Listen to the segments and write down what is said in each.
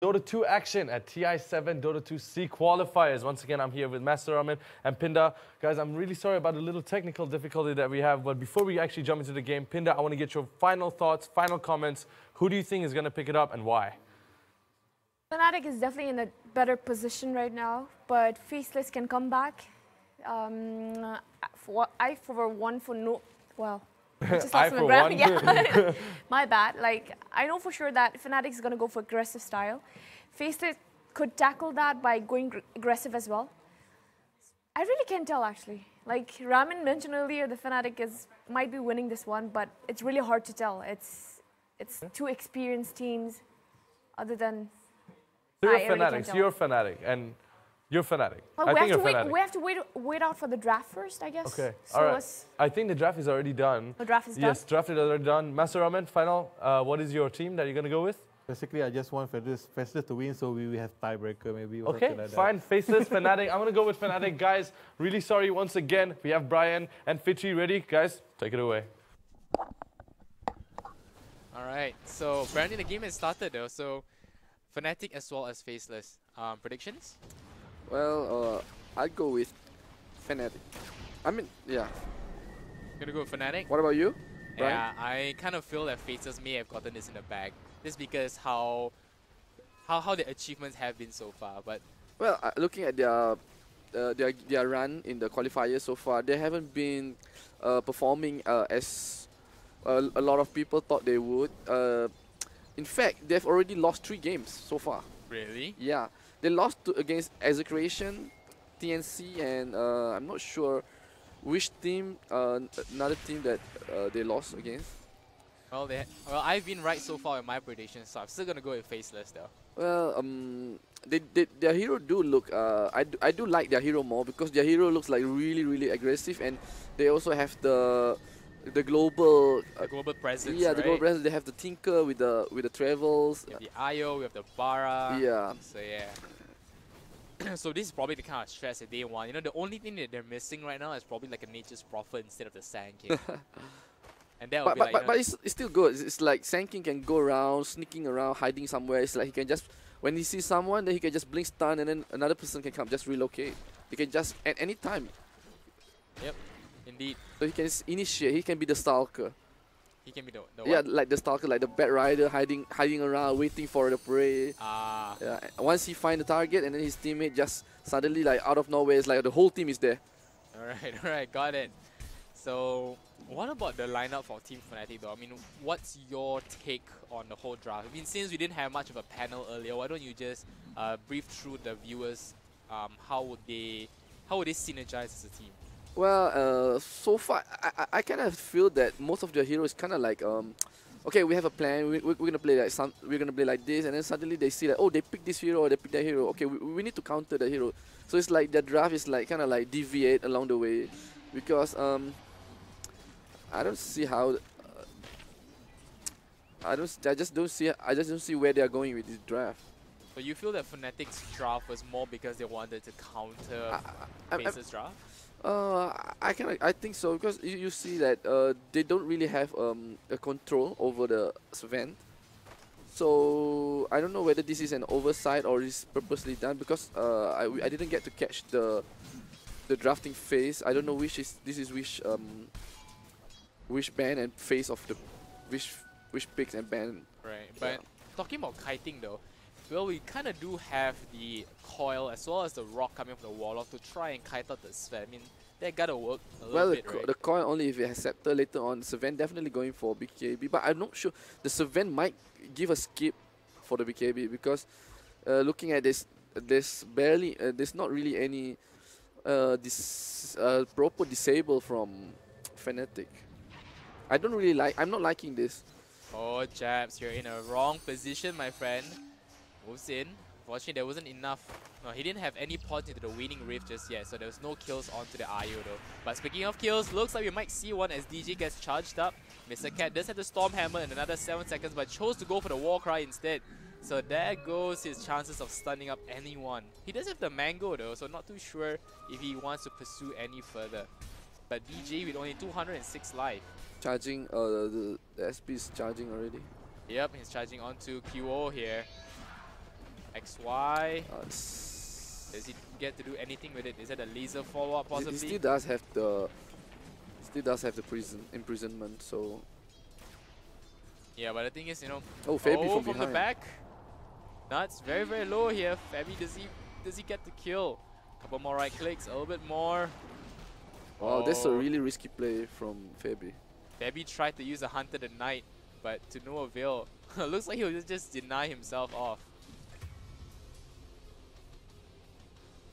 Dota 2 action at TI7 Dota 2 C Qualifiers. Once again, I'm here with Master Raman and Pinda. Guys, I'm really sorry about the little technical difficulty that we have, but before we actually jump into the game, Pinda, I want to get your final thoughts, final comments. Who do you think is going to pick it up and why? Fnatic is definitely in a better position right now, but Faceless can come back. Just lost my breath. Yeah. My bad. Like, I know for sure that Fnatic is going to go for aggressive style. Faceless could tackle that by going aggressive as well. I really can't tell, actually. Like Raman mentioned earlier, the Fnatic might be winning this one, but it's really hard to tell. It's two experienced teams other than... So you're Fnatic, so you're Fnatic, and you're Fnatic. Well, we have to wait out for the draft first, I guess. Okay, so all right. I think the draft is already done. The draft is done? Yes, draft is already done. Master Raman, final, what is your team that you're going to go with? Basically, I just want Faceless to win, so we have tiebreaker maybe. Okay, like fine. Faceless, Fnatic. I'm going to go with Fnatic. Guys, really sorry once again. We have Brian and Fitchy ready. Guys, take it away. All right, so apparently the game has started though, so Fnatic as well as Faceless. Predictions? Well, I'd go with Fnatic. I mean, yeah. Gonna go with Fnatic? What about you, Brian? Yeah, I kind of feel that Faceless may have gotten this in the bag. Just because how the achievements have been so far, but... Well, looking at their run in the qualifiers so far, they haven't been performing as a lot of people thought they would. In fact, they've already lost 3 games so far. Really? Yeah. They lost against Execration, TNC, and I'm not sure which team, another team that they lost against. Well, I've been right so far in my predictions, so I'm still going to go with Faceless though. Well, their hero do look, I do like their hero more because their hero looks like really aggressive, and they also have the global presence. Yeah, right? the global presence. They have the Tinker with the travels. We have the Io, we have the Bara. Yeah. So yeah. So this is probably the kind of stress that they want. You know, the only thing that they're missing right now is probably like a Nature's Prophet instead of the Sand King. And that would be but it's still good. It's like Sand King can go around, sneaking around, hiding somewhere. It's like he can just, when he sees someone, then he can just blink stun, and then another person can come, just relocate. He can just at any time. Yep. Indeed. So he can initiate. He can be the stalker. He can be the yeah, what? like the stalker, like the Bat Rider, hiding around, waiting for the prey. Ah. Yeah. Once he finds the target, and then his teammate just suddenly, like out of nowhere, it's like the whole team is there. All right, got it. So, what about the lineup for Team Fnatic though? I mean, what's your take on the whole draft? I mean, since we didn't have much of a panel earlier, why don't you just brief through the viewers? How would they synergize as a team? Well, so far, I kind of feel that most of their heroes kind of like, okay, we have a plan. We're gonna play like we're gonna play like this, and then suddenly they see that, oh, they pick this hero or they pick that hero. Okay, we need to counter the hero. So it's like the draft is like kind of like deviate along the way, because I don't see how. I just don't see where they are going with this draft. So you feel that Fnatic's draft was more because they wanted to counter Faceless draft? I think so, because you see that they don't really have a control over the event. So I don't know whether this is an oversight or is purposely done, because I didn't get to catch the drafting phase. I don't know which band and phase of the which picks and band. Right, but talking about kiting though, well, we kind of do have the coil as well as the rock coming from the Warlock to try and kite out the Sven. I mean, that gotta work a little bit, right? The coil only if it has Scepter later on. Sven definitely going for BKB, but I'm not sure. The Sven might give a skip for the BKB, because looking at this, there's not really any proper disable from Fnatic. I'm not liking this. Oh, Jabs, you're in a wrong position, my friend. Moves in. Fortunately, there wasn't enough. No, he didn't have any points into the winning rift just yet, so there was no kills onto the Io though. But speaking of kills, looks like we might see one as DJ gets charged up. Mr. Cat does have the Storm Hammer in another 7 seconds, but chose to go for the Warcry instead. So there goes his chances of stunning up anyone. He does have the Mango though, so not too sure if he wants to pursue any further. But DJ with only 206 life. Charging, the SP is charging already. Yep, he's charging onto QO here. XY. Does he get to do anything with it? Is it a laser follow-up possibly? He still does have the imprisonment, so yeah, but the thing is, you know, oh, Fabi from the behind. back. Nuts very, very low here. Fabi, does he get the kill? Couple more right clicks, a little bit more. Wow, that's a really risky play from Fabi. Fabi tried to use a Hunter the Knight, but to no avail. Looks like he'll just deny himself off.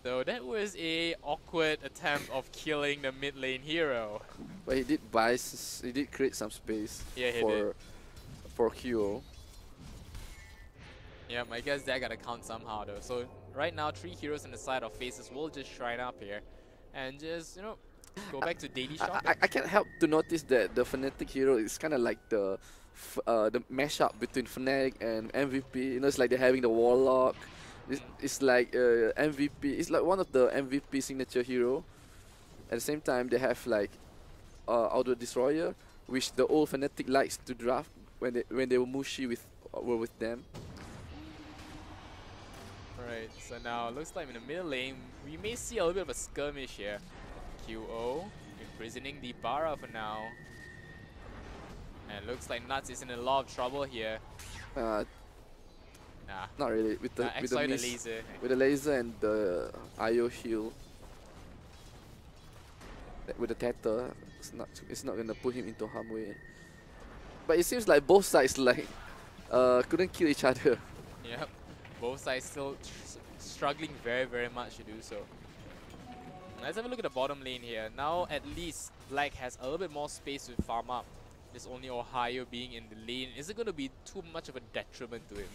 So that was a awkward attempt of killing the mid lane hero. But he did create some space for Q. Yep, I guess that gotta count somehow though. So right now, 3 heroes on the side of Faces will just shrine up here. And just, you know, go back to daily shop. I can't help to notice that the Fnatic hero is kind of like the mashup between Fnatic and MVP. You know, it's like they're having the Warlock. It's like MVP. It's like one of the MVP signature hero. At the same time, they have like Auto Destroyer, which the old Fnatic likes to draft when they were mushy were with them. Right, so now it looks like in the middle lane, we may see a little bit of a skirmish here. QO imprisoning the Bara for now. And it looks like Nuts is in a lot of trouble here. Nah. Not really. With the laser. With the laser and the IO heal. With the Tether, it's not gonna put him into harm way. But it seems like both sides like couldn't kill each other. Yep. Both sides still struggling very, very much to do so. Let's have a look at the bottom lane here. Now at least Black has a little bit more space to farm up. There's only Ohio being in the lane. Is it going to be too much of a detriment to him?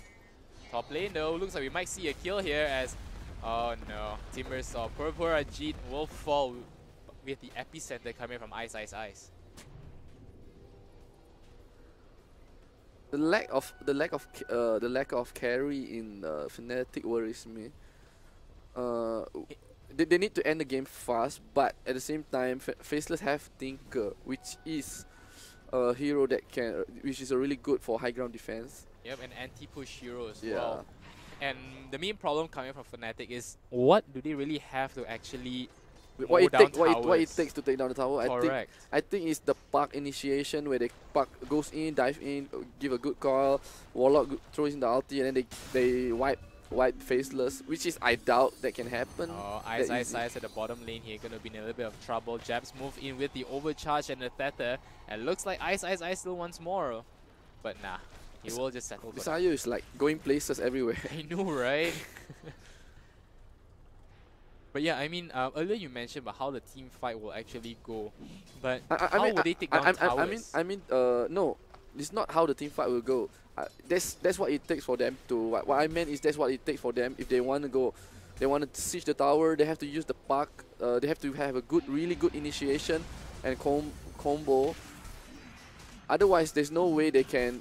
Top lane though, looks like we might see a kill here as... Oh no, Timbersaw, poor Ajit will fall with the epicenter coming from Ice. The lack of carry in Fnatic worries me. They need to end the game fast, but at the same time, Faceless have Tinker, which is a hero which is really good for high ground defense. Yep, an anti-push hero as well. And the main problem coming from Fnatic is what do they really have to actually what it takes to take down the tower. Correct. I think it's the Puck initiation where they Puck goes in, dive in, give a good call, Warlock throws in the ulti, and then they wipe Faceless, which is I doubt that can happen. Oh, Ice at the bottom lane here, gonna be in a little bit of trouble. Jabs move in with the overcharge and the Theta, and looks like Ice still wants more, but nah, he will just settle. This IU is like going places everywhere. I know, right? But yeah, I mean, earlier you mentioned about how the team fight will actually go, but how will they take down towers? No, it's not how the team fight will go. That's what it takes for them to. What I meant is that's what it takes for them if they want to go. They want to siege the tower. They have to use the Puck. They have to have a really good initiation and combo. Otherwise, there's no way they can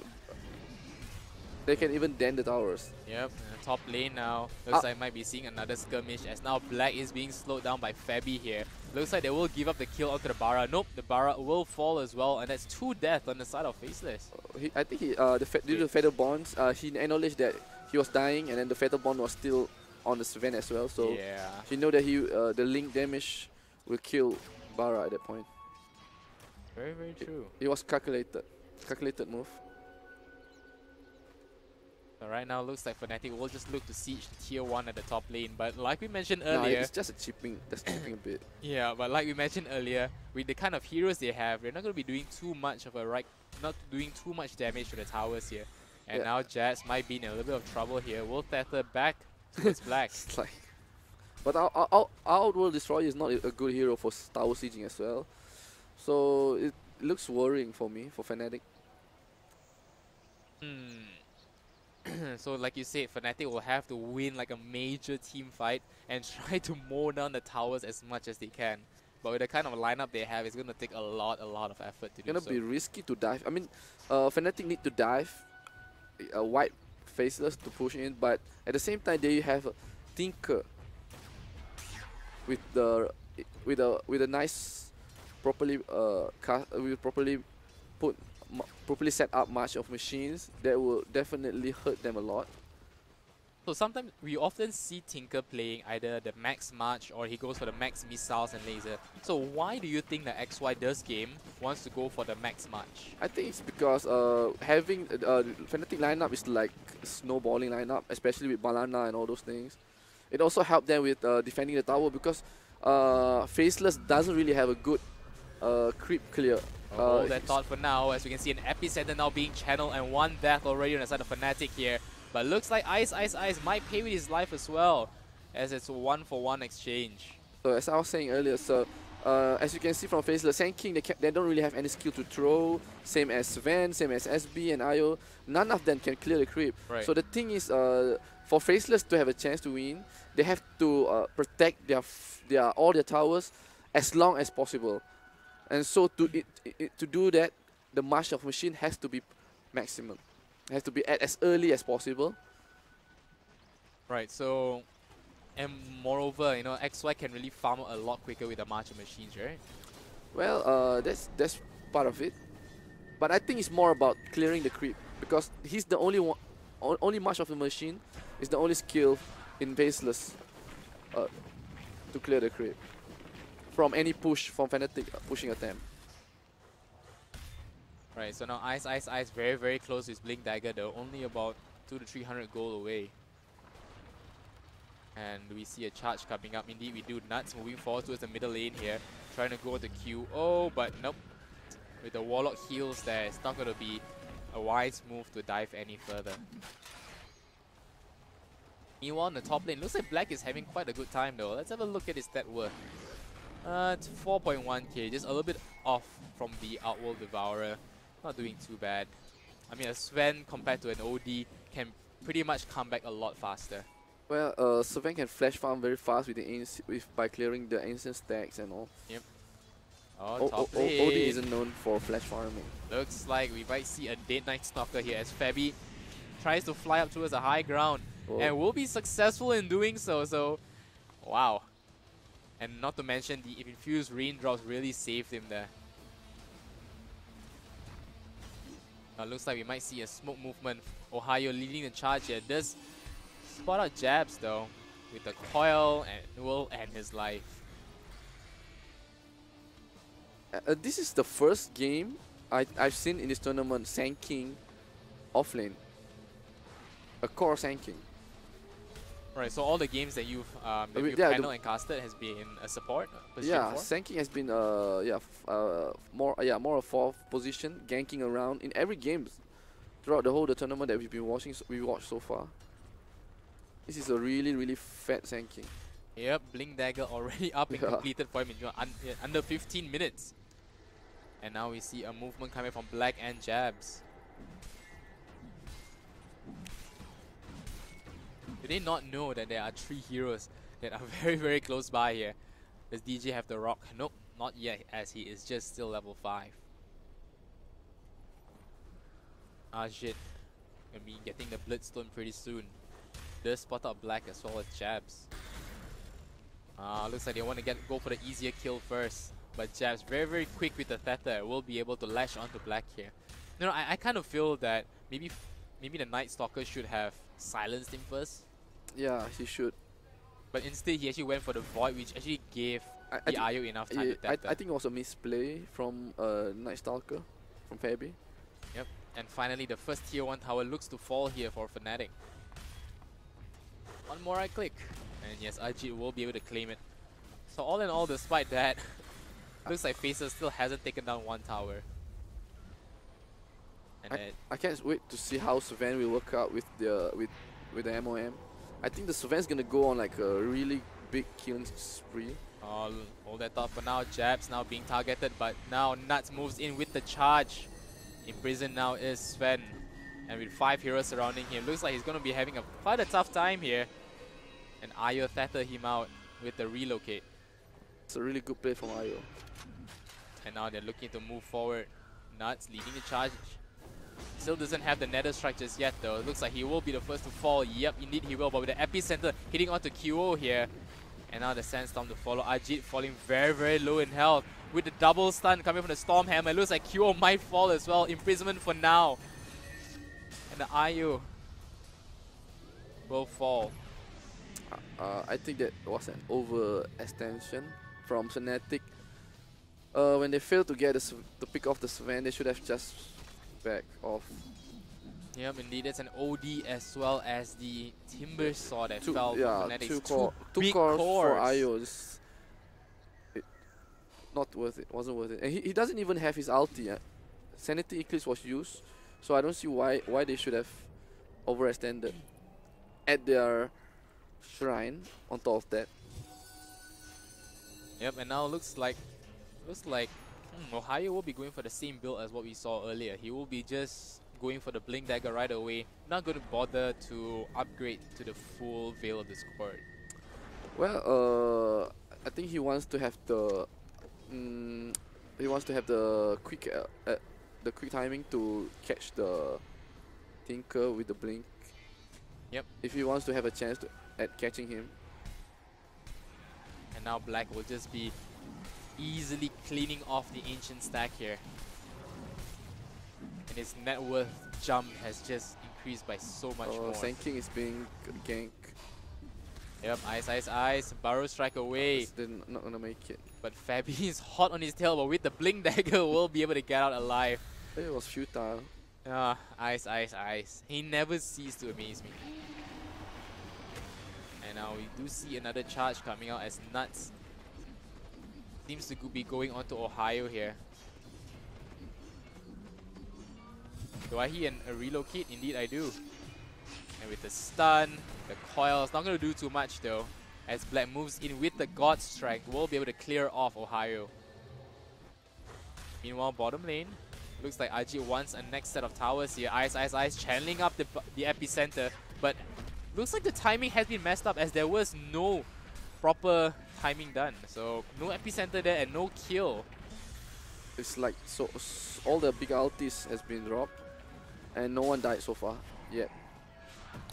even dent the towers. Yep, top lane now. Looks like might be seeing another skirmish as now Black is being slowed down by Fabi here. Looks like they will give up the kill onto the Bara. Nope, the Bara will fall as well, and that's 2 deaths on the side of Faceless. I think due to the Fatal Bonds, he acknowledged that he was dying, and then the Fatal Bond was still on the Sven as well. So he know that the link damage will kill Bara at that point. Very, very true. It was calculated move. So right now, looks like Fnatic will just look to siege tier 1 at the top lane. But like we mentioned earlier... it's just a chipping. That's chipping a bit. Yeah, but like we mentioned earlier, with the kind of heroes they have, they're not going to be doing too much of not doing too much damage to the towers here. And now Jazz might be in a little bit of trouble here. Will Tether back towards Black. It's like... But our Outworld Destroyer is not a good hero for tower sieging as well. So it looks worrying for me, for Fnatic. So like you said, Fnatic will have to win like a major team fight and try to mow down the towers as much as they can. But with the kind of lineup they have, it's going to take a lot of effort to do so. It's going to be risky to dive. I mean, Fnatic need to dive, wipe Faceless to push in, but at the same time, there you have Tinker with a nice, properly set up march of machines that will definitely hurt them a lot. So sometimes we often see Tinker playing either the Max March or he goes for the Max Missiles and Laser. So why do you think that XY does game wants to go for the Max March? I think it's because having Fnatic lineup is like snowballing lineup, especially with Balana and all those things. It also helped them with defending the tower because Faceless doesn't really have a good creep clear. Hold that thought for now, as we can see an Epicenter now being channeled and one death already on the side of Fnatic here. But looks like Ice might pay with his life as well, as it's a 1-for-1 exchange. So as I was saying earlier, so as you can see from Faceless, Sand King, they don't really have any skill to throw. Same as Sven, same as SB and IO. None of them can clear the creep. Right. So the thing is, for Faceless to have a chance to win, they have to protect all their towers as long as possible. And so to do that, the march of machine has to be maximum. It has to be as early as possible. Right, so, and moreover, you know, XY can really farm a lot quicker with the March of Machines, right? Well, that's part of it. But I think it's more about clearing the creep, because he's the only one, only March of the Machine is the only skill in Faceless to clear the creep from any push from Fnatic pushing attempt. Right, so now Ice very, very close to his Blink Dagger though, only about 200 to 300 gold away. And we see a charge coming up. Indeed, we do. Nuts moving forward towards the middle lane here, trying to go to Q. Oh, but nope. With the Warlock heals there, it's not going to be a wise move to dive any further. Meanwhile, on the top lane, looks like Black is having quite a good time though. Let's have a look at his net worth. It's 4.1k, just a little bit off from the Outworld Devourer. Not doing too bad. I mean, a Sven compared to an OD can pretty much come back a lot faster. Well, Sven can flash farm very fast with by clearing the instant stacks and all. Yep. Oh, top lane. OD isn't known for flash farming. Looks like we might see a Dead Knight Stalker here as Fabi tries to fly up towards the high ground. Whoa. And will be successful in doing so, so wow. And not to mention the infused raindrops really saved him there. Now looks like we might see a smoke movement. Ohio leading the charge here. Does spot out jabs though, with the coil and will end his life. This is the first game I've seen in this tournament, Sand King offlane. A core Sand King. Right, so all the games that you've panel and casted has been a support position. Yeah, for? Sand King has been more a fourth position, ganking around in every game throughout the whole tournament that we've been watching. We watched so far. This is a really fat Sand King. Yep, Blink Dagger already up and completed for him in under 15 minutes. And now we see a movement coming from Black and Jabs. Do they not know that there are 3 heroes that are very close by here? Does DJ have the rock? Nope, not yet, as he is just still level 5. Ajit gonna be getting the Bloodstone pretty soon. Does spot out Black as well as Jabs. Looks like they want to go for the easier kill first. But Jabs very quick with the Theta will be able to lash onto Black here. You know, I kind of feel that maybe the Night Stalker should have silenced him first. Yeah, he should. But instead he actually went for the Void, which actually gave the IO enough time to Theta. I think it was a misplay from Night Stalker, from Fabi. Yep, and finally the first tier 1 tower looks to fall here for Fnatic. One more right click. And yes, Ajit will be able to claim it. So all in all, despite that, looks like Faceless still hasn't taken down 1 tower. And I can't wait to see how Sven will work out with the MOM. I think the Sven's gonna go on like a really big killing spree. Hold that thought for now. Jabs now being targeted, but now Nuts moves in with the charge. In prison now is Sven. And with 5 heroes surrounding him, looks like he's gonna be having quite a tough time here. And Ayo Theta him out with the relocate. It's a really good play from Ayo. And now they're looking to move forward. Nuts leading the charge. Still doesn't have the nether structures yet though. It looks like he will be the first to fall. Yep, indeed he will. But with the epicenter hitting onto QO here. And now the Sandstorm to follow. Ajit falling very low in health. With the double stun coming from the Storm Hammer. It looks like QO might fall as well. Imprisonment for now. And the Ayo will fall. I think that was an overextension from Fnatic. When they failed to get to pick off the Sven, they should have just back off. Yep, indeed, it's an OD as well as the Timber Saw that Two, fell yeah, from Fnatic's two big cores for cores. IO. Not worth it. Wasn't worth it. And he doesn't even have his ulti. Sanity Eclipse was used, so I don't see why they should have overextended at their shrine. On top of that, Yep, and now looks like Ohio will be going for the same build as what we saw earlier. He will be just going for the Blink Dagger right away. Not going to bother to upgrade to the full Veil of Discord. well, I think he wants to have the quick timing to catch the Tinker with the blink. Yep. If he wants to have a chance at catching him. And now Black will just be easily cleaning off the Ancient stack here. And his net worth jump has just increased by so much more. Sand King is being ganked. Yep, ice, Burrow strike away. They're not gonna make it. But Fabi is hot on his tail, but with the Blink Dagger will be able to get out alive. It was futile. Ice. He never ceases to amaze me. And now we do see another charge coming out as Nuts seems to be going on to Ohio here. Do I hear a relocate? Indeed I do. And with the stun, the coil, it's not going to do too much though. As Black moves in with the God Strike, we'll be able to clear off Ohio. Meanwhile, bottom lane, looks like RG wants a next set of towers here. Ice, channeling up the epicenter. But looks like the timing has been messed up as there was no proper timing done. So no epicenter there and no kill. It's like all the big ultis has been dropped and no one died so far yet.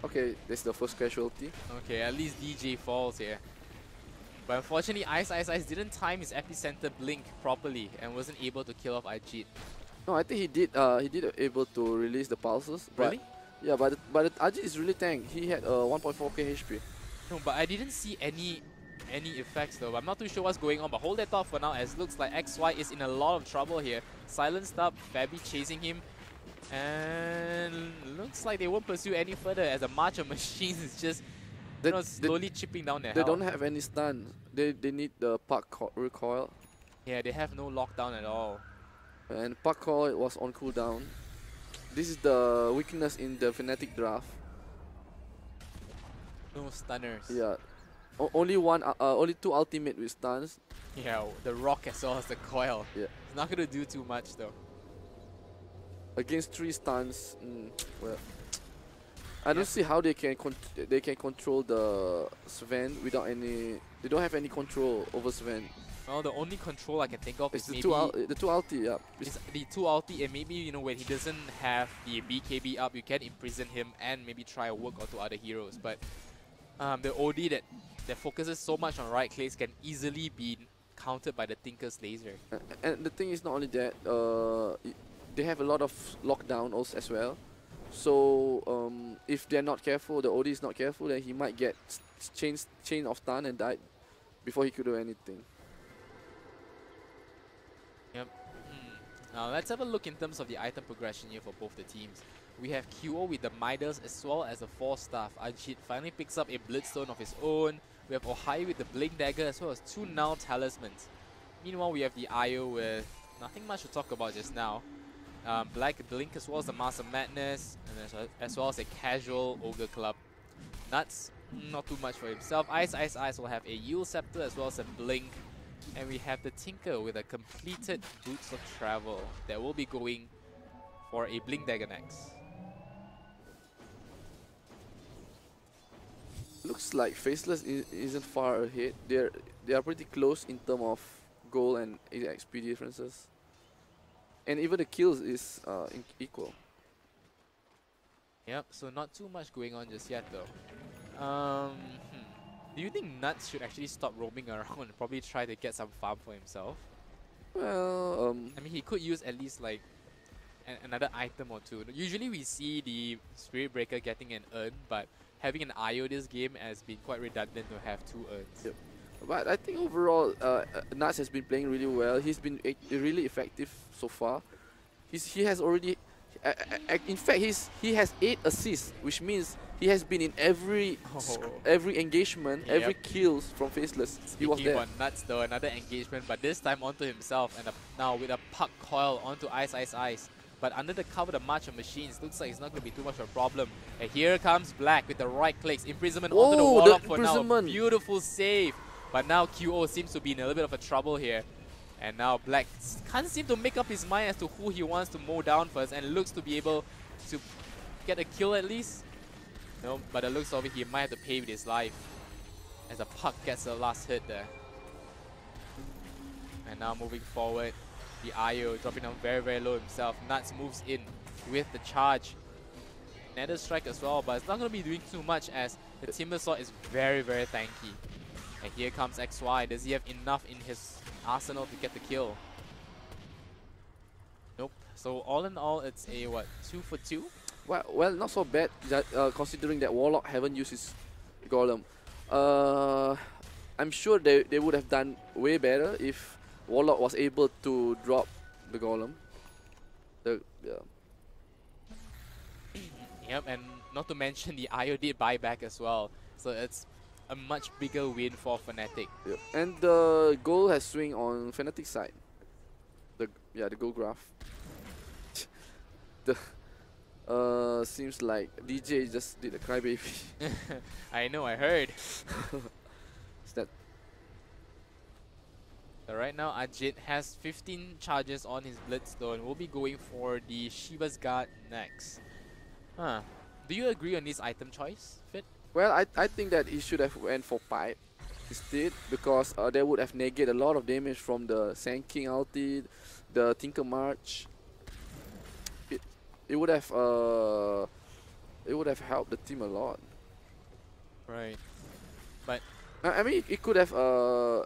Okay, that's the first casualty. Okay, at least DJ falls here. But unfortunately, Ice didn't time his epicenter blink properly and wasn't able to kill off Ajit. No, I think he did able to release the pulses. Really? Yeah, but Ajit is really tank. He had 1.4k HP. No, but I didn't see any effects though. I'm not too sure what's going on, but hold that thought for now as looks like XY is in a lot of trouble here. Silenced up, Fabi chasing him. And looks like they won't pursue any further as the March of Machines is just slowly chipping down their They health. don't have any stun. They need the Park recoil. Yeah, they have no lockdown at all. And Park coil was on cooldown. This is the weakness in the Fnatic draft. No stunners. Yeah. Only two ultimate with stuns. Yeah, the rock as well as the coil. Yeah. It's not gonna do too much though. Against 3 stuns, well, I don't see how they can control the Sven without any. They don't have any control over Sven. Well, the only control I can think of It's is the maybe two ulti. Yeah. it's the 2 ulti, and maybe when he doesn't have the BKB up, you can imprison him and maybe try work onto other heroes. But the OD that focuses so much on right clicks can easily be countered by the Tinker's laser. And the thing is not only that. They have a lot of lockdown also as well. So if they're not careful, the OD is not careful, then he might get chain of stun and die before he could do anything. Yep. Now let's have a look in terms of the item progression here for both the teams. We have QO with the Midas as well as the 4 staff. Ajit finally picks up a Blitzstone of his own. We have Ohio with the Blink Dagger as well as 2 Null Talismans. Meanwhile, we have the IO with nothing much to talk about just now. Black Blink as well as the Master Madness, and as well as a casual Ogre Club. Nuts, not too much for himself. Ice will have a Yule Scepter as well as a Blink. And we have the Tinker with a completed Boots of Travel that will be going for a Blink Dagger next. Looks like Faceless isn't far ahead. They are pretty close in terms of goal and XP differences. And even the kills is equal. Yep, so not too much going on just yet though. Do you think Nuts should actually stop roaming around and probably try to get some farm for himself? Well, I mean, he could use at least like another item or two. Usually we see the Spirit Breaker getting an urn, but having an IO this game has been quite redundant to have 2 urns. Yep. But I think overall, Nuts has been playing really well. He's been really effective so far. He has already, in fact, he has 8 assists, which means he has been in every engagement, every kills from Faceless. He was there. Speaking about Nuts though, another engagement, but this time onto himself, and now with a puck coil onto Ice. But under the cover of the March of Machines, looks like it's not going to be too much of a problem. And here comes Black with the right clicks, imprisonment onto the Warlock for now. A beautiful save. But now QO seems to be in a little bit of a trouble here. And now Black can't seem to make up his mind as to who he wants to mow down first, and looks to be able to get a kill at least. No, but it looks like he might have to pay with his life as the puck gets the last hit there. And now moving forward, the IO dropping down very, very low himself. Nuts moves in with the charge. Nether Strike as well, but it's not going to be doing too much as the Timber Sword is very, very tanky. And here comes XY. Does he have enough in his arsenal to get the kill? Nope. So all in all, it's a, what, 2 for 2? Well, not so bad, considering that Warlock haven't used his Golem. I'm sure they would have done way better if Warlock was able to drop the Golem. Yep, and not to mention the IO did buyback as well. So it's a much bigger win for Fnatic. Yep. And the goal has swing on Fnatic side. The goal graph. Seems like DJ just did a crybaby. I know, I heard. Is that? So right now, Ajit has 15 charges on his Blitzstone. We'll be going for the Shiva's Guard next. Huh. Do you agree on this item choice, Fit? Well, I think that he should have went for Pipe instead, because they would have negated a lot of damage from the Sand King ulti, the Tinker March. It would have helped the team a lot. Right. But I mean, it could have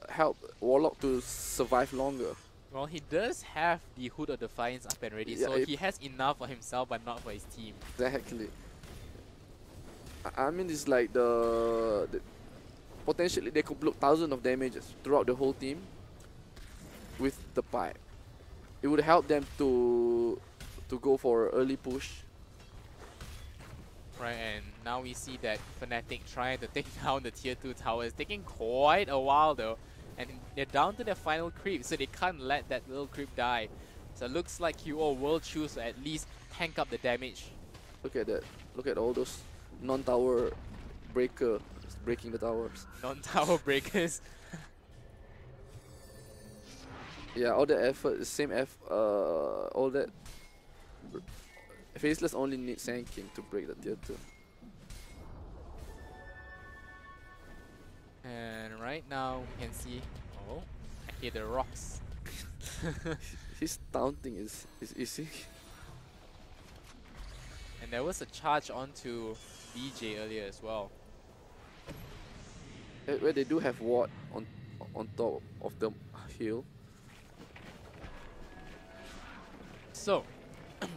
helped Warlock to survive longer. well, he does have the Hood of Defiance up and ready, Yeah, so he has enough for himself, but not for his team. Exactly. I mean, it's like potentially they could block thousands of damages throughout the whole team with the Pipe. It would help them to go for early push. Right, and now we see that Fnatic trying to take down the tier 2 tower. It's taking quite a while though, and they're down to their final creep, so they can't let that little creep die. So it looks like QO will choose to at least tank up the damage. Look at that. Look at all those non-tower breaking the towers. Non-tower breakers. Yeah, all the effort, the same all that. Faceless only needs Sand King to break the tier 2. And right now we can see, oh, I hear the rocks. His taunting is easy. And there was a charge onto DJ earlier as well. Where they do have ward on top of the hill. So,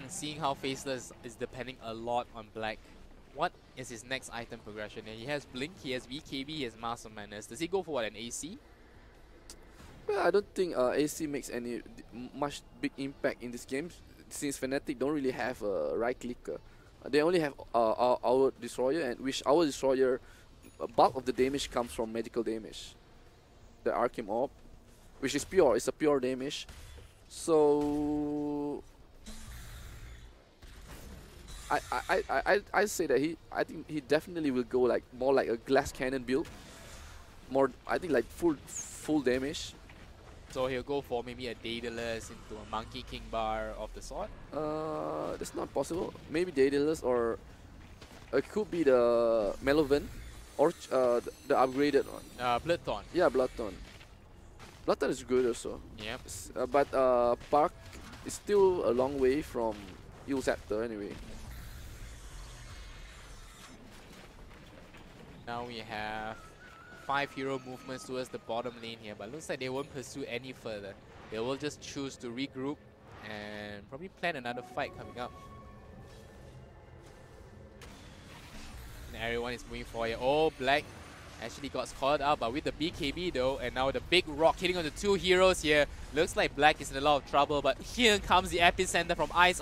seeing how Faceless is depending a lot on Black, what is his next item progression? And he has Blink, he has BKB, he has Master Menace. Does he go for what, an AC? Well, I don't think AC makes any much big impact in this game, since Fnatic don't really have a right clicker. They only have our Destroyer, and which our Destroyer, bulk of the damage comes from magical damage. The Arcane Orb, which is pure, it's a pure damage. So I say that I think he definitely will go like more like a glass cannon build. More, I think like full damage. So he'll go for maybe a Daedalus into a Monkey King bar of the sort? That's not possible. Maybe Daedalus, or it could be the Melvin, or the upgraded one. Bloodthorn. Yeah, Bloodthorn. Bloodthorn is good also. Yep. But Park is still a long way from Eel Scepter anyway. Now we have 5 hero movements towards the bottom lane here, but looks like they won't pursue any further. They will just choose to regroup and probably plan another fight coming up. And everyone is moving forward. Oh, Black actually got called out, but with the BKB though, and now the big rock hitting on the two heroes here. Looks like Black is in a lot of trouble, but here comes the epicenter from Ice,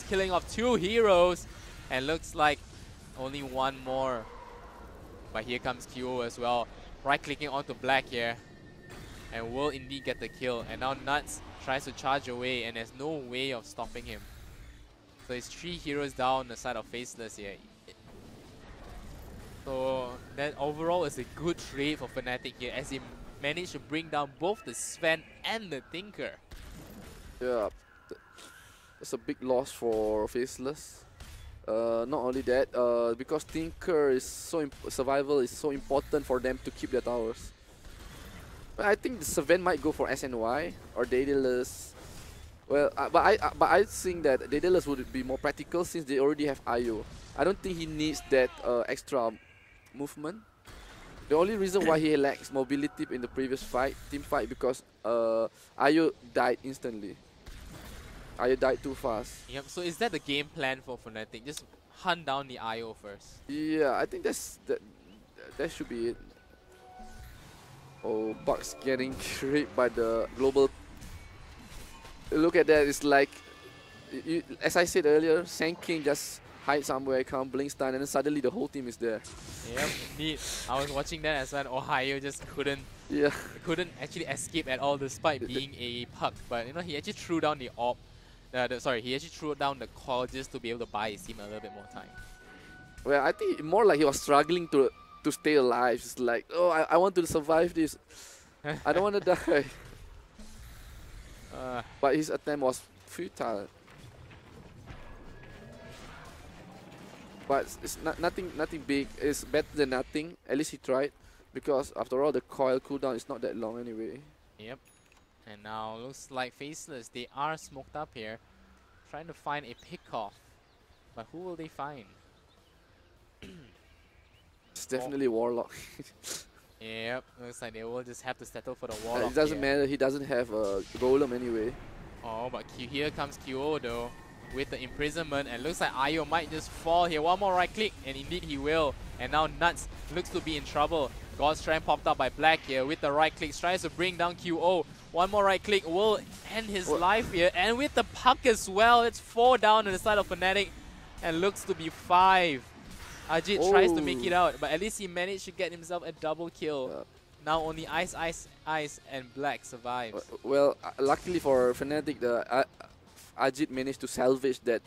killing off two heroes. And looks like only one more. But here comes QO as well. Right-clicking onto Black here. And will indeed get the kill. And now Nuts tries to charge away, and there's no way of stopping him. So it's 3 heroes down on the side of Faceless here. So that overall is a good trade for Fnatic here, as he managed to bring down both the Sven and the Tinker. Yeah, that's a big loss for Faceless. Not only that, because Tinker is survival is so important for them to keep their towers. But I think the Sven might go for SNY or Daedalus. Well, but I think that Daedalus would be more practical since they already have IO. I don't think he needs that extra movement. The only reason why he lacks mobility in the previous team fight, because IO died instantly. IO died too fast. Yep, so is that the game plan for Fnatic? Just hunt down the IO first? Yeah, I think that should be it. Oh, Bucks getting raped by the global. Look at that, it's like, as I said earlier, Sand King just hide somewhere, can't blink stun, and then suddenly the whole team is there. Yep, indeed. I was watching that as well. Ohio just couldn't actually escape at all despite being a puck. But you know, he actually threw down the orb. He actually threw down the call just to be able to buy his team a little bit more time. Well, I think more like he was struggling to stay alive. It's like, oh, I want to survive this. I don't want to die. But his attempt was futile. But it's nothing big. It's better than nothing. At least he tried, because after all, the coil cooldown is not that long anyway. Yep. And now looks like Faceless, they are smoked up here, trying to find a pick-off. But who will they find? It's definitely Warlock. Yep, looks like they will just have to settle for the Warlock. It doesn't matter, he doesn't have a golem anyway. Oh, but here comes QO though, with the imprisonment, and looks like Io might just fall here. One more right click, and indeed he will. And now Nuts looks to be in trouble. God's Strength popped up by Black here with the right click, tries to bring down QO. One more right click will end his life here, and with the puck as well, it's 4 down on the side of Fnatic, and looks to be 5. Ajit tries to make it out, but at least he managed to get himself a double kill. Now only Ice, and Black survives. Well, luckily for Fnatic, Ajit managed to salvage that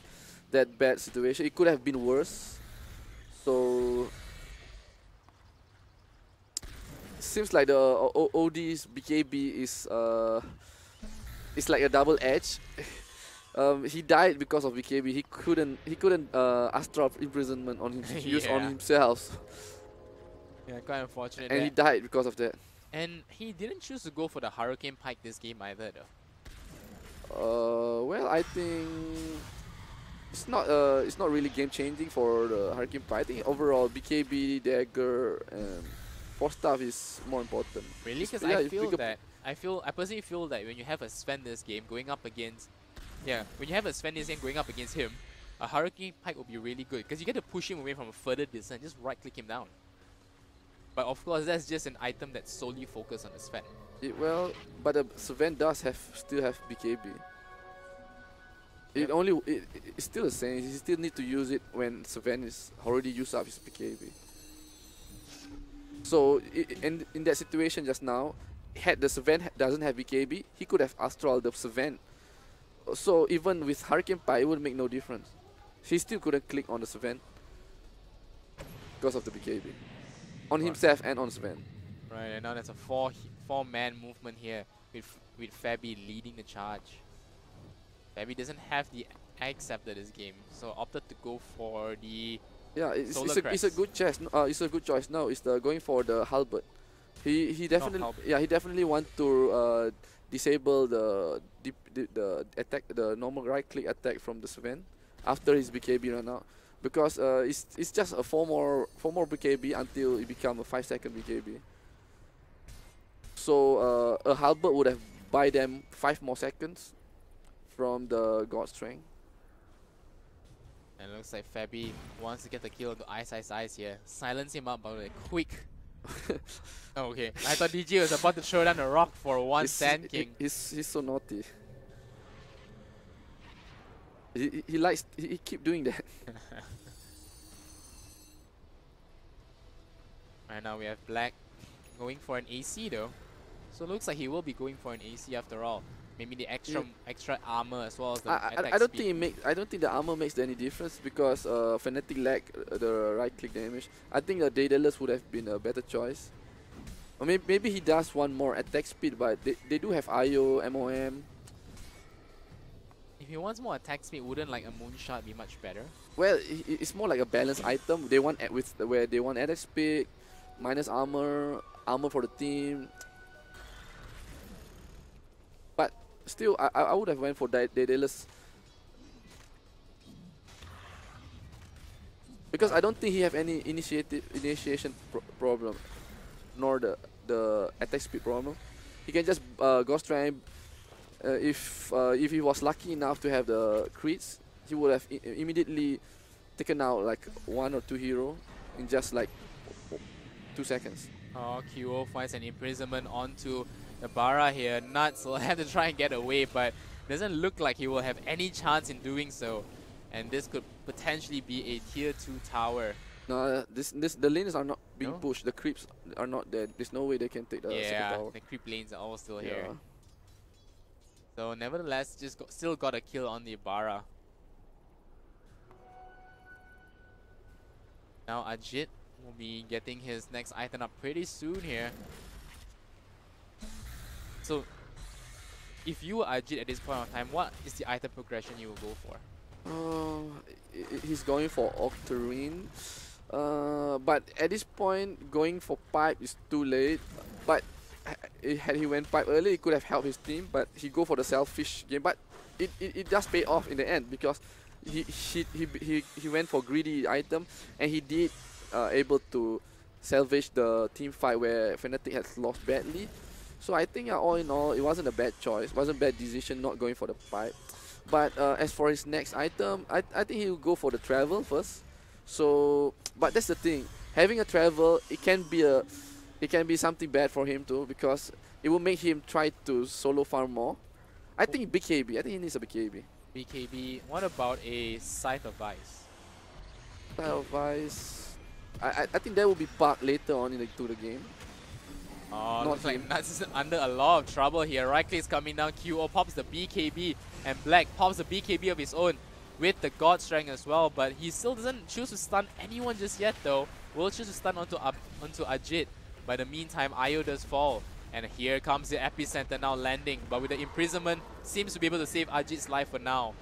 bad situation. It could have been worse. So seems like the OD's BKB is like a double edge. He died because of BKB. He couldn't Astra imprisonment on use on himself. Yeah, quite unfortunate. And he died because of that. And he didn't choose to go for the Hurricane Pike this game either, though. Well, I think it's not really game changing for the Hurricane Pike. I think overall BKB, Dagger, and Force Staff is more important. Really? Because I personally feel that when you have a Sven this game going up against him, a Hurricane Pike will be really good because you get to push him away from a further distance, just right click him down. But of course, that's just an item that's solely focused on the Sven. Well, but the Sven does still have BKB. It's still the same. You still need to use it when Sven is already used up his BKB. So in that situation just now, had the Sven doesn't have BKB, he could have Astral the Sven. So even with Hurricane Pie, it would make no difference. He still couldn't click on the Sven because of the BKB. On himself and on Sven. Right, and now there's a four-man movement here with Fabi leading the charge. Fabi doesn't have the X after this game, so opted to go for the it's a good choice. It's a good choice. No, it's going for the halberd. He definitely want to disable the attack, the normal right click attack from the Sven after his BKB run out, because it's just a 4 more BKB until it become a 5-second BKB. So a halberd would have buy them 5 more seconds from the God Strength. And it looks like Fabi wants to get the kill onto Ice here. Silence him up, but a quick. Oh, okay, I thought DJ was about to throw down a rock for one Sand King. He's so naughty. He keep doing that. Right now we have Black going for an AC though. So it looks like he will be going for an AC after all. Maybe the extra armor as well as the attack I don't speed. think the armor makes any difference because Fnatic lack the right click damage. I think Daedalus would have been a better choice. Or maybe he does want more attack speed, but they do have IO, MOM. If he wants more attack speed, wouldn't like a moonshot be much better? Well, it's more like a balanced item. They want where they want attack speed, minus armor for the team. But still, I would have went for Daedalus because I don't think he have any initiation problem, nor the attack speed problem. He can just Ghost Strike. If he was lucky enough to have the crits, he would have immediately taken out like 1 or 2 hero in just like 2 seconds. Oh, QO finds an imprisonment onto the Bara here. Nuts will have to try and get away, but doesn't look like he will have any chance in doing so. And this could potentially be a tier 2 tower. No, the lanes are not being pushed. The creeps are not there. There's no way they can take the second tower. The creep lanes are all still here. So nevertheless, still got a kill on the Bara. Now Ajit will be getting his next item up pretty soon here. So if you were Ajit at this point of time, what is the item progression you will go for? He's going for Octarine. But at this point, going for pipe is too late. But had he went pipe early, it could have helped his team. But he go for the selfish game. But it does pay off in the end because he went for greedy item and he did able to salvage the team fight where Fnatic has lost badly. So I think all in all, it wasn't a bad choice. It wasn't a bad decision not going for the pipe. But as for his next item, I think he'll go for the travel first. So, but that's the thing. Having a travel, it can be something bad for him too because it will make him try to solo farm more. I think BKB. I think he needs a BKB. BKB. What about a Scythe of Ice? Scythe of Ice. I think that will be parked later on into the game. Oh, looks like Nuts is under a lot of trouble here. Right click is coming down. QO pops the BKB and Black pops the BKB of his own with the God Strength as well. But he still doesn't choose to stun anyone just yet though. Will choose to stun onto Ajit. By the meantime, Io does fall. And here comes the epicenter now landing. But with the imprisonment, seems to be able to save Ajit's life for now.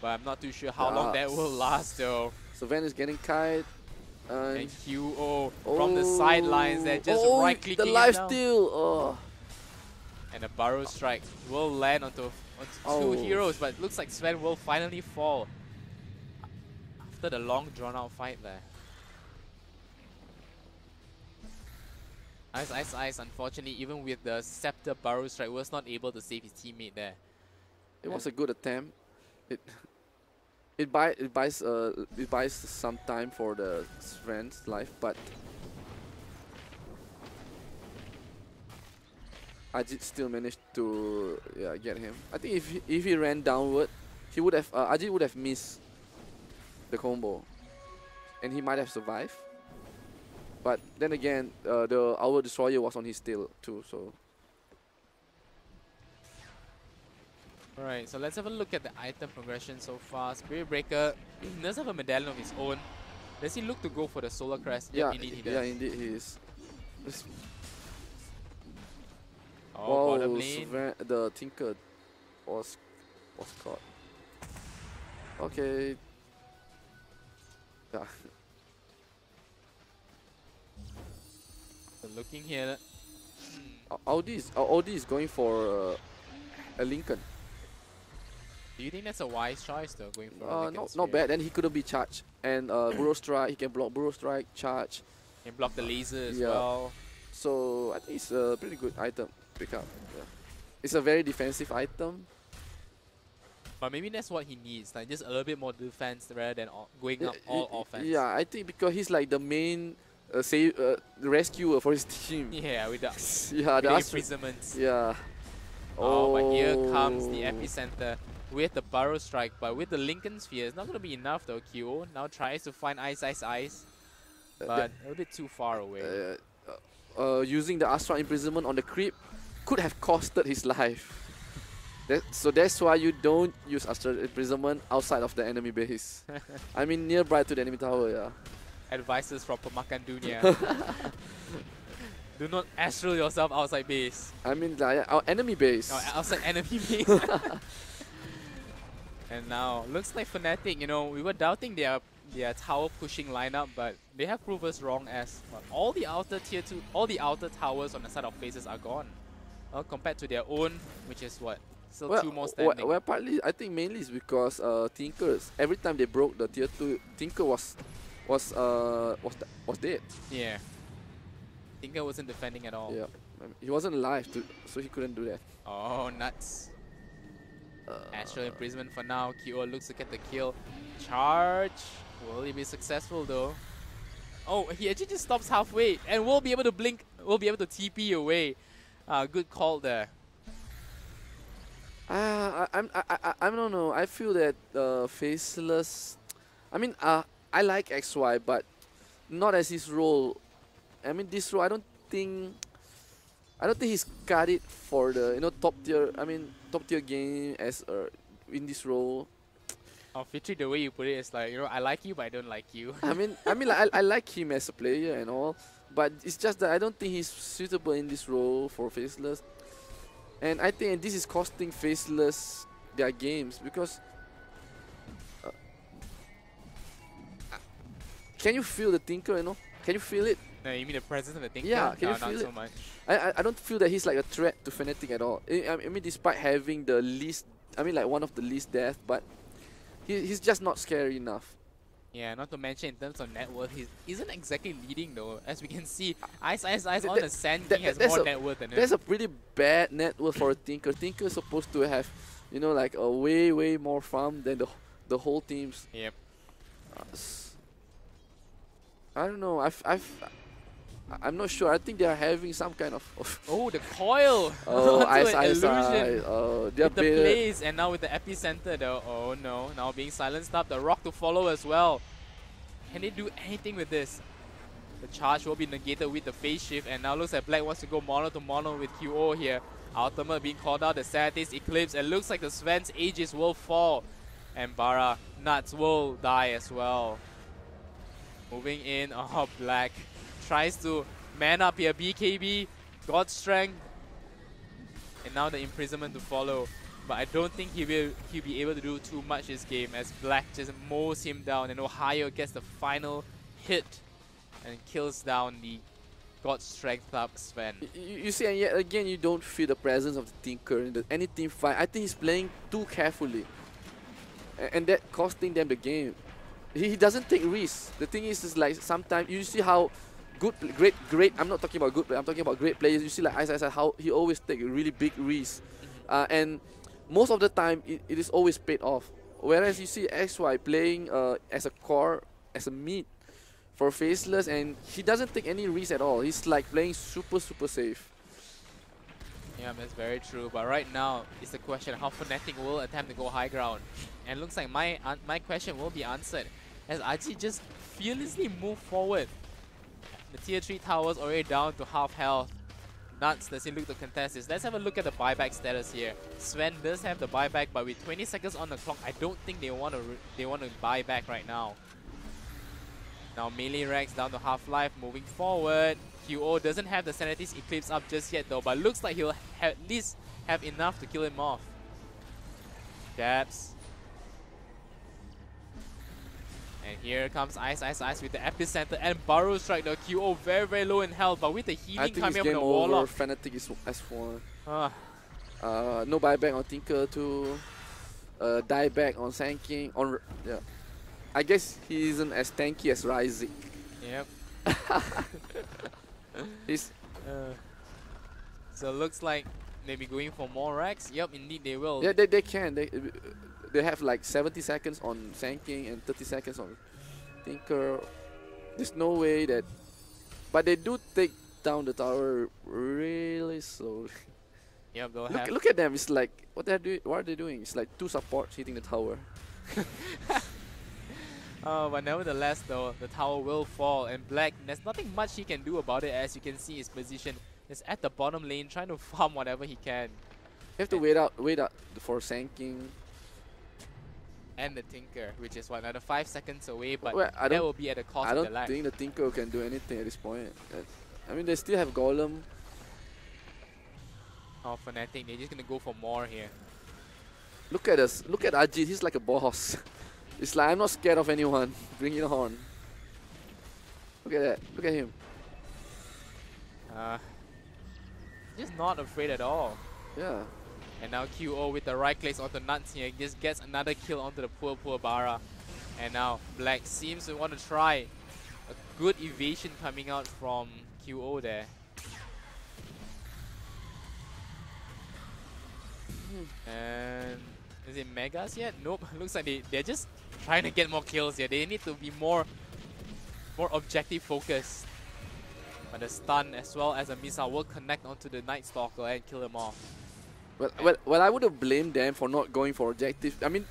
But I'm not too sure how long that will last though. So Van is getting kite. And QO from the sidelines there, just right-clicking the lifesteal. And a Burrow Strike will land onto 2 heroes, but it looks like Sven will finally fall after the long drawn-out fight there. Ice, unfortunately, even with the Scepter Burrow Strike, was not able to save his teammate there. It was a good attempt. It buys some time for the Sven's life, but Ajit still managed to get him. I think if he ran downward, he would have Ajit would have missed the combo, and he might have survived. But then again, our destroyer was on his tail too, so. Alright, so let's have a look at the item progression so far. Spirit Breaker does have a medallion of his own. Does he look to go for the Solar Crest? Yeah, indeed he does. Yeah, indeed he is. Bottom lane. The Tinker was caught. Okay. Yeah. So looking here. Audi is going for a Lincoln. Do you think that's a wise choice though, going for not bad. Then he couldn't be charged. And Burrow Strike, he can block Burrow Strike, charge. Can block the laser as well. So I think it's a pretty good item to pick up. Yeah. It's a very defensive item. But maybe that's what he needs, like just a little bit more defense rather than going up all offense. Yeah, I think because he's like the main rescuer for his team. Yeah, with the, Yeah, with the the Astra. imprisonments. Yeah. Oh, but here comes the epicenter with the Burrow Strike, but with the Lincoln Sphere, it's not going to be enough though. QO now tries to find Ice, but a little bit too far away. Using the Astra imprisonment on the creep could have costed his life. So that's why you don't use Astra imprisonment outside of the enemy base. I mean nearby to the enemy tower, yeah. Advices from Pemakan Dunia. Do not astral yourself outside base. I mean like our enemy base. No, outside enemy base. And now, looks like Fnatic, you know, we were doubting their tower pushing lineup, but they have proved us wrong as all the outer tier 2, all the outer towers on the side of Faces are gone. Compared to their own, which is what? Still 2 more standing. Well, partly, I think mainly is because Tinkers, every time they broke the tier 2, Tinker was dead. Yeah. Tinker wasn't defending at all. Yeah, he wasn't alive, so he couldn't do that. Oh, nuts. Astral imprisonment for now. QO looks to get the kill. Charge. Will he be successful though? Oh, he actually just stops halfway and will be able to blink. Will be able to TP away. Good call there. I don't know. I feel that Faceless. I mean, I like XY, but not as his role. I mean, this role, I don't think he's cut it for the top tier game as in this role. Oh, Fitri, the way you put it is like, I like you, but I don't like you. I mean, like, I like him as a player and all, but it's just that I don't think he's suitable in this role for Faceless, and I think this is costing Faceless their games because. Can you feel the Tinker? Can you feel it? No, you mean the presence of the Tinker? Yeah, can no, you feel not it? so much. I don't feel that he's like a threat to Fnatic at all. I mean, despite having the least, like one of the least death, but he's just not scary enough. Yeah, not to mention in terms of net worth, he isn't exactly leading though. As we can see, Ice on the Sand King has more net worth than him. That's a pretty bad net worth for a Tinker. Tinker is supposed to have, like a way more farm than the whole team's. Yep. I don't know. I'm not sure. I think they are having some kind of. Oh, the coil! Oh, Ice. Oh, They're with the plays and now with the epicenter though. Oh no! Now being silenced up. The rock to follow as well. Can they do anything with this? The charge will be negated with the phase shift, and now looks like Black wants to go mono to mono with QO here. Ultimate being called out. The Satis Eclipse. It looks like the Sven's Aegis will fall, and Bara Nuts will die as well. Moving in, Black tries to man up here, BKB, God Strength, and now the imprisonment to follow. But I don't think he'll be able to do too much this game as Black just mows him down, and Ohio gets the final hit and kills down the God Strength up Sven. You see, and yet again, you don't feel the presence of the Tinker in any team fight. I think he's playing too carefully, and that costing them the game. He doesn't take risks. The thing is like sometimes you see how great. I'm not talking about good players. I'm talking about great players. You see like Ice how he always take really big risks, and most of the time it is always paid off. Whereas you see XY playing as a core, as a mid for Faceless, and he doesn't take any risks at all. He's like playing super safe. Yeah, that's very true. But right now, it's the question how Fnatic will attempt to go high ground. And looks like my question will be answered as Aji just fearlessly move forward. The tier 3 towers already down to half health. Nuts does he look to contest this. Let's have a look at the buyback status here. Sven does have the buyback, but with 20 seconds on the clock, I don't think they want to buy back right now. Now melee Rex down to half-life, moving forward. QO doesn't have the Sanity's Eclipse up just yet though, but looks like he'll at least have enough to kill him off. Dabs. And here comes Ice with the epicenter and Burrow Strike. The QO very low in health, but with the healing coming up from the Warlock. Fnatic is S1. Ah. No buyback on Tinker too. Dieback on Sand King. Yeah. I guess he isn't as tanky as Ryzik. Yep. He's so looks like maybe going for more racks. Yep, indeed they will. Yeah, they can. they have like 70 seconds on Sanking and 30 seconds on Tinker. There's no way that, but they do take down the tower really slowly. Yep, they'll have. Look at them. It's like what are they doing? It's like 2 supports hitting the tower. But nevertheless, though, the tower will fall, and Black, there's nothing much he can do about it. As you can see, his position is at the bottom lane, trying to farm whatever he can. You have to wait out for Sanking. And the Tinker, which is what, another 5 seconds away, but Well, that will be at the cost I of don't their life. think the Tinker can do anything at this point. I mean, they still have Golem. Oh, Fnatic, they're just gonna go for more here. Look at us. Look at Ajit. He's like a boss. It's like, I'm not scared of anyone. Bring it on. Look at that. Look at him. Just not afraid at all. Yeah. And now QO with the right clicks onto Nuts here just gets another kill onto the poor Bara. And now Black seems to want to try a good evasion coming out from QO there. And is it Megas yet? Nope. Looks like they're just trying to get more kills here. They need to be more objective focused. But the stun as well as a missile will connect onto the Night Stalker and kill him off. Well, I would have blamed them for not going for objective. I mean,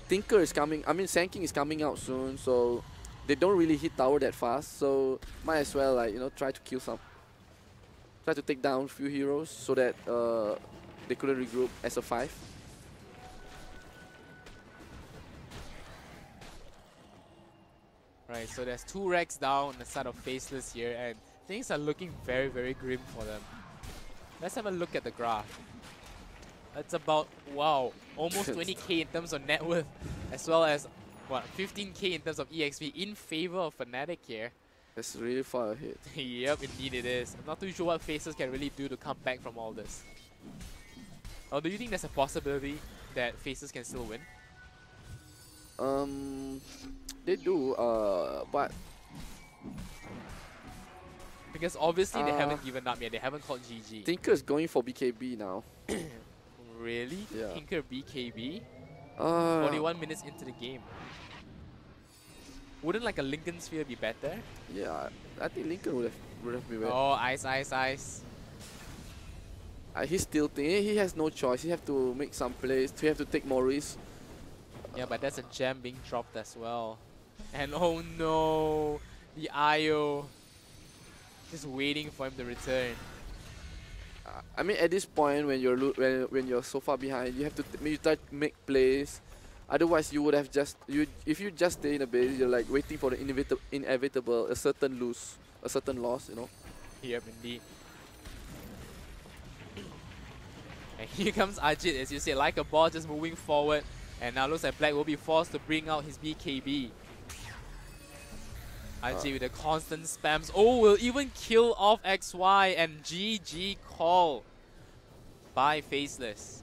Tinker is coming. I mean, Sanking is coming out soon, so they don't really hit tower that fast. So might as well, like, you know, try to kill some, try to take down a few heroes so that they couldn't regroup as a 5. Right, so there's 2 racks down on the side of Faceless here, and things are looking very, very grim for them. Let's have a look at the graph. That's about, wow, almost 20k in terms of net worth, as well as, what, 15k in terms of EXP in favor of Fnatic here. That's really far ahead. Yep, indeed it is. I'm not too sure what Faceless can really do to come back from all this. Or do you think there's a possibility that Faceless can still win? They do, but because obviously they haven't given up yet. They haven't called GG. Tinker's going for BKB now. Really? Yeah. Tinker BKB? 41 minutes into the game. Wouldn't like a Lincoln Sphere be better? Yeah, I think Lincoln would have been better. Oh, ice. He's tilting. He has no choice. He have to make some plays. He have to take more risks. Yeah, but that's a gem being dropped as well. And oh no, the IO just waiting for him to return. I mean, at this point, when you're so far behind, you have to you try to make plays. Otherwise, you would have just if you just stay in a base, you're like waiting for the inevitable, a certain loss, you know. Yep, indeed. And here comes Ajit, as you say, like a ball, just moving forward. And now looks like Black will be forced to bring out his BKB. Ajit with the constant spams. Oh, will even kill off XY, and GG call by Faceless.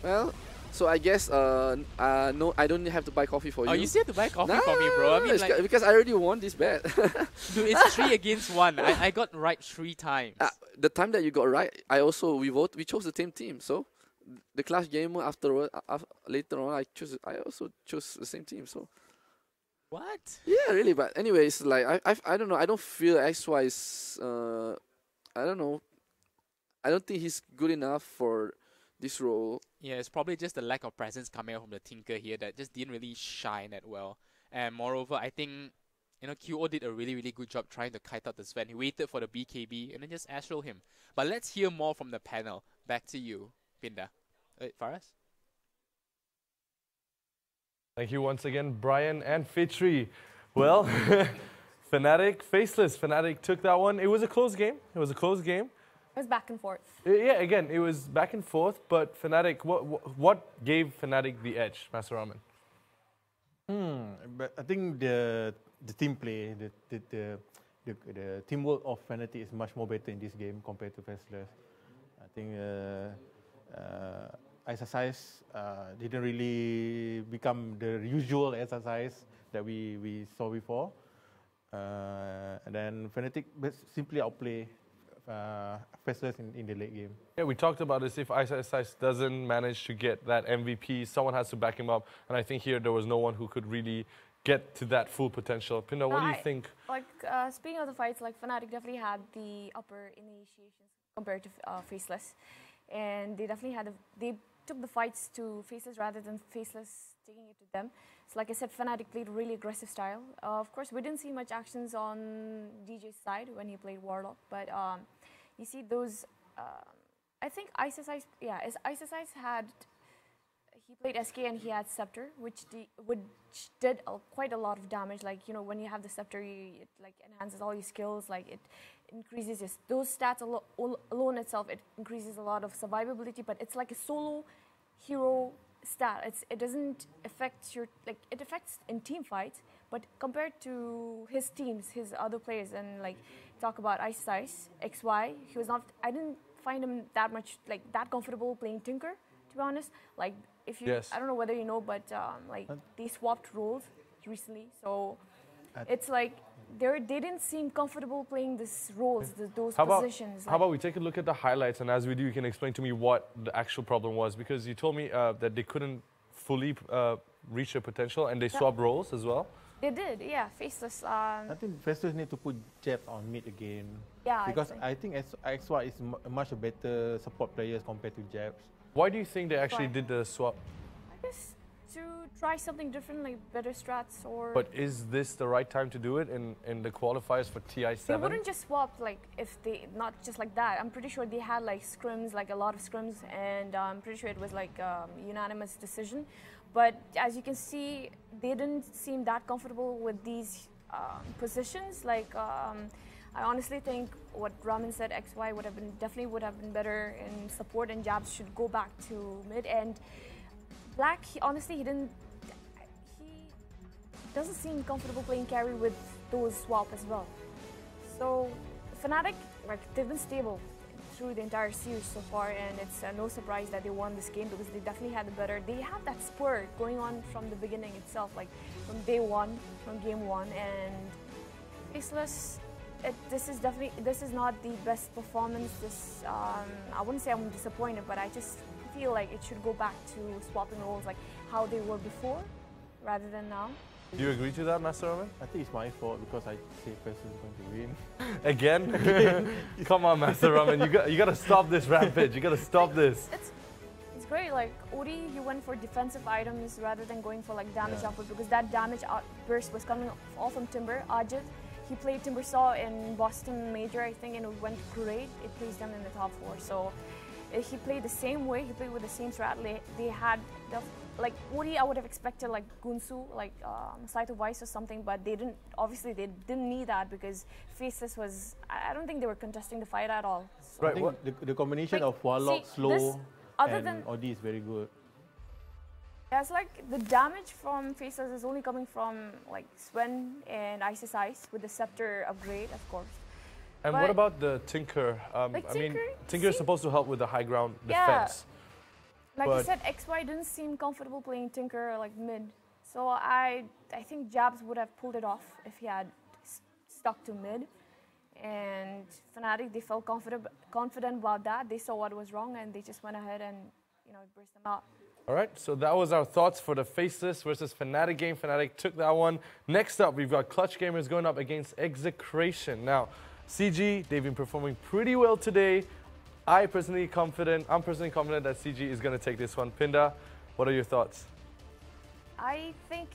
Well, so I guess no, I don't have to buy coffee for you. Oh, you still have to buy coffee for me, bro. I mean, like, because I already won this bet. dude, it's 3 against 1. I got right 3 times. The time that you got right, we chose the same team. So the Clash Gamer later on, I also chose the same team. So what? yeah, really. But anyways, like I don't know. I don't feel XY is I don't know. I don't think he's good enough for this role. Yeah, it's probably just the lack of presence coming out from the Tinker here that just didn't really shine that well. And moreover, I think, you know, QO did a really, really good job trying to kite out the Sven. He waited for the BKB and then just astral him. But let's hear more from the panel. Back to you, Pinda. Faraz? Thank you once again, Brian and Fitri. Well, Fnatic, Faceless. Fnatic took that one. It was a close game. It was back and forth. Yeah, again, it was back and forth, but Fnatic, what gave Fnatic the edge, Master Raman? But I think the team play, the teamwork of Fnatic is much more better in this game compared to Faceless. I think exercise didn't really become the usual exercise that we saw before. And then Fnatic simply outplay Faceless in the late game. Yeah, we talked about this. If Ice doesn't manage to get that MVP, someone has to back him up. And I think here there was no one who could really get to that full potential. Pinda, what do you think? Like, speaking of the fights, like Fnatic definitely had the upper initiations compared to Faceless. And they definitely had, they took the fights to Faceless rather than Faceless taking it to them. So like I said, Fnatic played a really aggressive style. Of course, we didn't see much actions on DJ's side when he played Warlock, but you see those, I think Ice had, he played SK and he had Scepter, which did quite a lot of damage. Like, you know, when you have the Scepter, it like enhances all your skills, like it increases those stats alone itself, it increases a lot of survivability, but it's like a solo hero stat. It doesn't affect your, like, it affects in team fights, but compared to his teams, his other players, and like talk about Ice, XY, he was not, I didn't find him that much, like, that comfortable playing Tinker, to be honest. Like, if you, yes. I don't know whether you know, but like they swapped roles recently, so it's like they didn't seem comfortable playing these roles, those positions. How about we take a look at the highlights, and as we do, you can explain to me what the actual problem was, because you told me that they couldn't fully reach their potential, and they swapped roles as well. They did, yeah. Faceless. I think Faceless need to put Jabs on mid again. Yeah, because I think XY is much better support players compared to Jabs. Why do you think they actually did the swap? I guess to try something different, like better strats or... But is this the right time to do it in the qualifiers for TI7? They wouldn't just swap, like, if they, not just like that. I'm pretty sure they had like scrims, like a lot of scrims, and I'm pretty sure it was like unanimous decision. But as you can see, they didn't seem that comfortable with these positions. Like, I honestly think what Raman said, XY would have been, definitely would have been better in support, and Jabs should go back to mid. And Black, he doesn't seem comfortable playing carry with those swap as well. So Fnatic, like, they've been stable through the entire series so far, and it's no surprise that they won this game, because they definitely had the better. They have that spur going on from the beginning itself, like from day one, from game one. And Faceless, this is not the best performance. This I wouldn't say I'm disappointed, but I just feel like it should go back to swapping roles like how they were before, rather than now. Do you agree to that, Master Raman? I think it's my fault because I say Faceless is going to win. Again? Come on, Master Raman, you gotta stop this rampage. You gotta stop this. It's great. Like Odi, he went for defensive items rather than going for like damage output, because that damage outburst was coming all from Timber. Ajit, he played Timbersaw in Boston Major, I think, and it went great. It placed them in the top 4. So he played the same way. He played with the same strat. They had like Odi, I would have expected like Gunsu, like Slight of Vice or something, but they didn't. Obviously, they didn't need that because Faceless was. I don't think they were contesting the fight at all. So. Right. I think the combination of Warlock, Slow, and Odi is very good. Yeah, it's like the damage from Faceless is only coming from like Sven and Ice with the Scepter upgrade, of course. And what about the Tinker? Like I mean, Tinker is supposed to help with the high ground defense. Like I said, XY didn't seem comfortable playing Tinker like mid. So I think Jabs would have pulled it off if he had stuck to mid. And Fnatic, they felt confident about that. They saw what was wrong and they just went ahead and, you know, burst them out. All right, so that was our thoughts for the Faceless versus Fnatic game. Fnatic took that one. Next up, we've got Clutch Gamers going up against Execration. Now, CG, they've been performing pretty well today. I'm personally confident that CG is going to take this one. Pinda, what are your thoughts? I think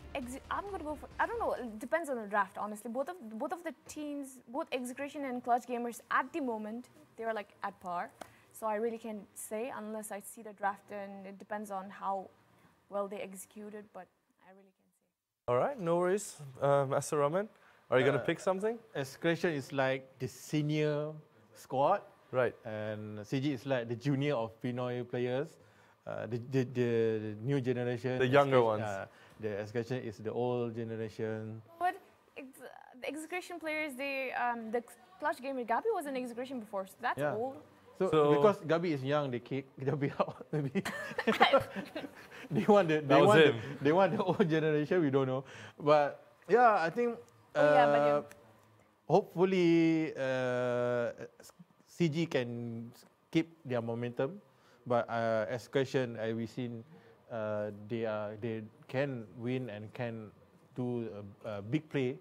I'm going to go for, I don't know, it depends on the draft, honestly. Both of the teams, both Execration and Clutch Gamers at the moment, they're like at par. So I really can't say unless I see the draft, and it depends on how well they executed, but I really can't say. All right, no worries. Master Raman, are you going to pick something? Execration is like the senior squad. Right. And CG is like the junior of Pinoy players. The new generation. The younger ones. The Execration is the old generation. But the Execration players, the Clutch Gamer, Gabi was an Execration before, so that's old. So because Gabi is young, they kick Gabi out. Maybe they want the old generation. We don't know, but yeah, I think hopefully CG can keep their momentum, but as question we've seen, they can win and can do a big play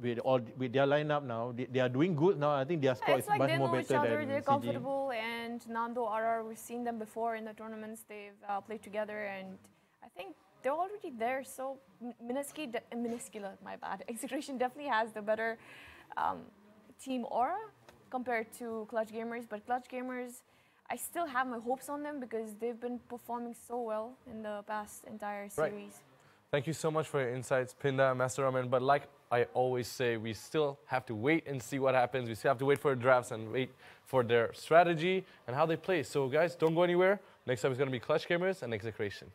with their lineup now. They are doing good now. I think their score is like much more better than They're CG. comfortable, and Nando, RR, we've seen them before in the tournaments. They've played together, and I think they're already there. So Minuscula, my bad. Execution definitely has the better team aura compared to Clutch Gamers, but Clutch Gamers, I still have my hopes on them because they've been performing so well in the past entire series. Right. Thank you so much for your insights, Pinda and Master Ramen. But like I always say, we still have to wait and see what happens. We still have to wait for the drafts and wait for their strategy and how they play. So guys, don't go anywhere. Next time is going to be Clutch Gamers and Execration.